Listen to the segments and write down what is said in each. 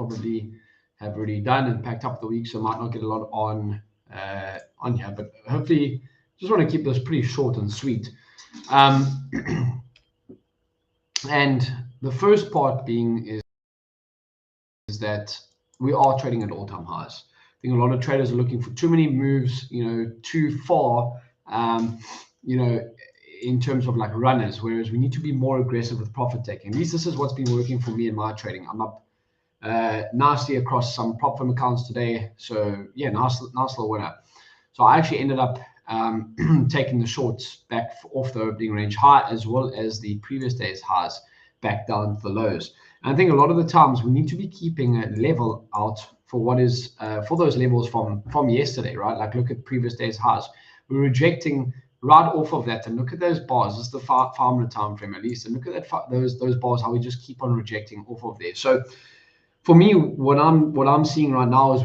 probably have already done and packed up the week, so might not get a lot on here, but hopefully just want to keep this pretty short and sweet. And the first part being is that we are trading at all-time highs. I think a lot of traders are looking for too many moves, too far, in terms of like runners, whereas we need to be more aggressive with profit taking. At least this is what's been working for me in my trading. I'm up nicely across some prop firm accounts today. So yeah, nice little winner. So I actually ended up taking the shorts back off the opening range high, as well as the previous day's highs back down to the lows. And I think a lot of the times we need to be keeping a level out for what is for those levels from yesterday, right? Like look at previous day's highs. We're rejecting right off of that, and look at those bars. This is the 5-minute time frame at least, and look at that those bars, how we just keep on rejecting off of there. So for me, what I'm seeing right now is,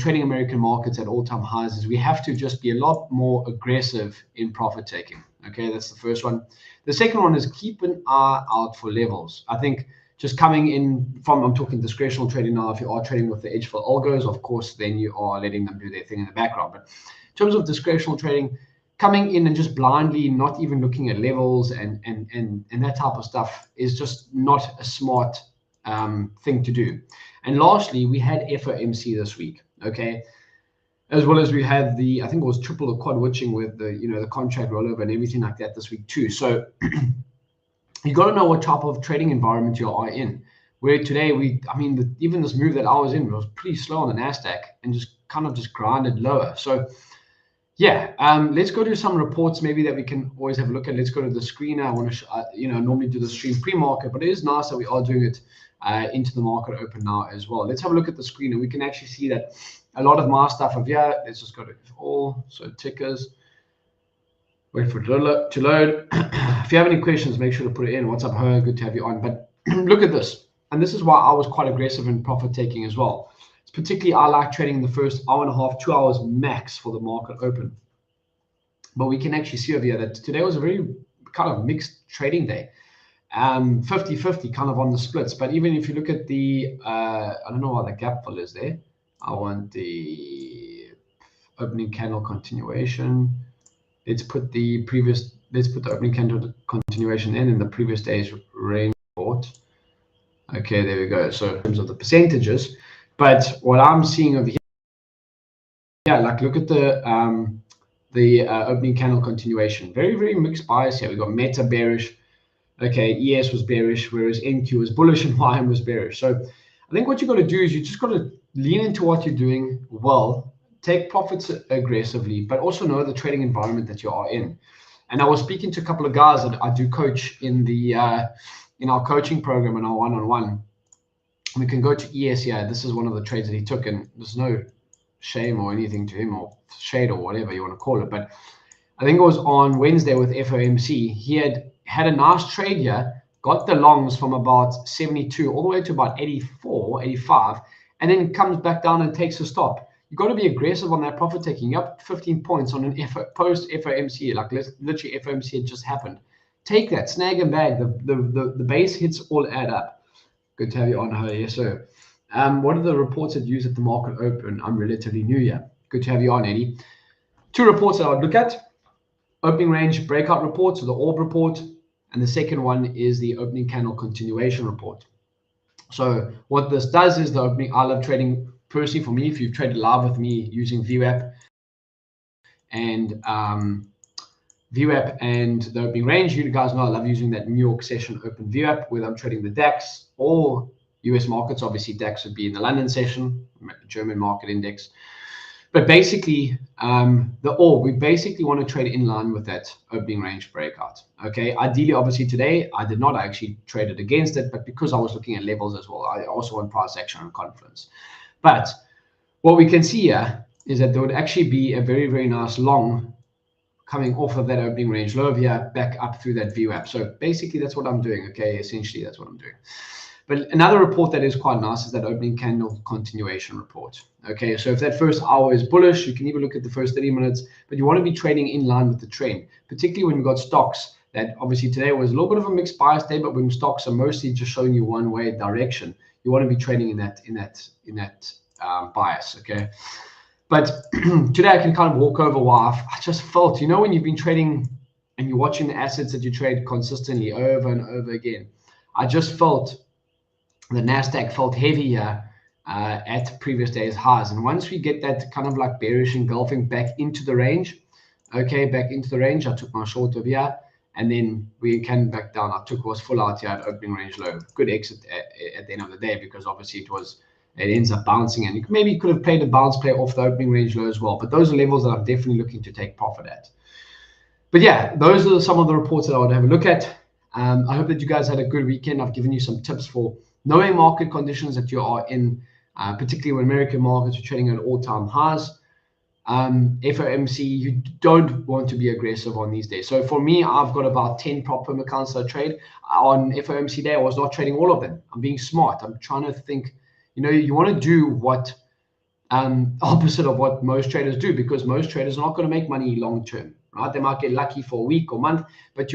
trading American markets at all-time highs, is we have to just be a lot more aggressive in profit taking. Okay, that's the first one. The second one is keep an eye out for levels. I think just coming in from, I'm talking discretional trading now. If you are trading with the edgeful algos, of course, then you are letting them do their thing in the background. But in terms of discretional trading, coming in and just blindly not even looking at levels and that type of stuff is just not a smart thing to do. And lastly, we had FOMC this week, okay, as well as we had the, I think it was triple or quad witching with the the contract rollover and everything like that this week too. So you got to know what type of trading environment you are in. Where today even this move that I was in was pretty slow on the Nasdaq and just kind of just grinded lower. So yeah, let's go to some reports maybe that we can always have a look at. Let's go to the screener. I want to normally do the stream pre-market, but it is nice that we are doing it into the market open now as well. Let's have a look at the screen, and we can actually see that a lot of my stuff of here. Let's just go to all. So tickers. Wait for it to load. If you have any questions, make sure to put it in. What's up, Ho? Good to have you on. But look at this, and this is why I was quite aggressive in profit taking as well. Particularly, I like trading in the first hour and a half, 2 hours max for the market open. But we can actually see over here that today was a very kind of mixed trading day. 50-50 kind of on the splits. But even if you look at the, I don't know why the gap fill is there. I want the opening candle continuation. Let's put the opening candle continuation in the previous day's range report. Okay, there we go. So in terms of the percentages, but what I'm seeing over here, yeah, like look at the opening candle continuation. Very, very mixed bias here. We got Meta bearish. Okay, ES was bearish, whereas NQ was bullish and YM was bearish. So I think what you got to do is you just got to lean into what you're doing well, take profits aggressively, but also know the trading environment that you are in. And I was speaking to a couple of guys that I do coach in the in our coaching program and our one-on-one. We can go to ES here. This is one of the trades that he took, and there's no shame or anything to him, or shade, or whatever you want to call it. But I think it was on Wednesday with FOMC. He had a nice trade here, got the longs from about 72 all the way to about 84, 85, and then comes back down and takes a stop. You got to be aggressive on that profit taking. You're up 15 points on an post FOMC, like literally FOMC had just happened. Take that, snag and bag. The base hits all add up. Good to have you on, Ho. Yes, sir. What are the reports that use at the market open? I'm relatively new here. Good to have you on, Eddie. 2 reports that I would look at: opening range breakout report, so the orb report, and the second one is the opening candle continuation report. So what this does is the opening. I love trading personally. For me, if you've traded live with me using VWAP and VWAP and the opening range, you guys know I love using that New York session open VWAP, whether I'm trading the DAX or US markets. Obviously DAX would be in the London session, German market index. But basically the orb, we basically want to trade in line with that opening range breakout. Okay, ideally, obviously today I did not actually trade it against it, but because I was looking at levels as well, I also want price action and confidence. But what we can see here is that there would actually be a very, very nice long coming off of that opening range low here, back up through that VWAP. So basically that's what I'm doing. Okay, essentially that's what I'm doing. But another report that is quite nice is that opening candle continuation report. Okay, so if that first hour is bullish, you can even look at the first 30 minutes, but you want to be trading in line with the trend, particularly when you've got stocks that obviously today was a little bit of a mixed bias day, but when stocks are mostly just showing you one way direction, You want to be trading in that bias, okay? But today I can kind of walk over why I just felt, when you've been trading and you're watching the assets that you trade consistently over and over again, I just felt the NASDAQ felt heavier at previous days highs. And once we get that kind of like bearish engulfing back into the range, back into the range, I took my short over here, and then we came back down. Was full out here at opening range low. Good exit at the end of the day, because obviously it ends up bouncing, and you could have played a bounce play off the opening range low as well. But those are levels that I'm definitely looking to take profit at. But yeah, those are some of the reports that I would have a look at. I hope that you guys had a good weekend. I've given you some tips for knowing market conditions that you are in, particularly when American markets are trading at all-time highs. FOMC, you don't want to be aggressive on these days. So for me, I've got about 10 prop firm accounts that I trade. On FOMC day, I was not trading all of them. I'm being smart. I'm trying to think, you want to do what opposite of what most traders do, because most traders are not going to make money long term, right? They might get lucky for a week or month, but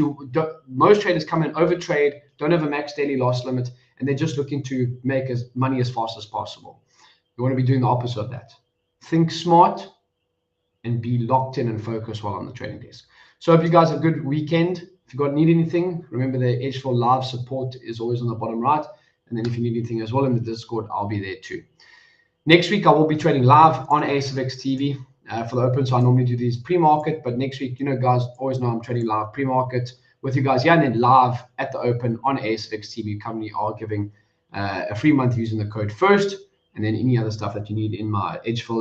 most traders come in, overtrade, don't have a max daily loss limit, and they're just looking to make money as fast as possible. You want to be doing the opposite of that. Think smart and be locked in and focused while on the trading desk. So I hope you guys have a good weekend. If you need anything, remember the edgeful live support is always on the bottom right. And then if you need anything as well in the Discord, I'll be there too. Next week, I will be trading live on ASFX TV for the open. So I normally do these pre-market, but next week, guys always know I'm trading live pre-market with you guys. Yeah, and then live at the open on ASFX TV. Currently are giving a free month using the code FIRST, and then any other stuff that you need in my edgeful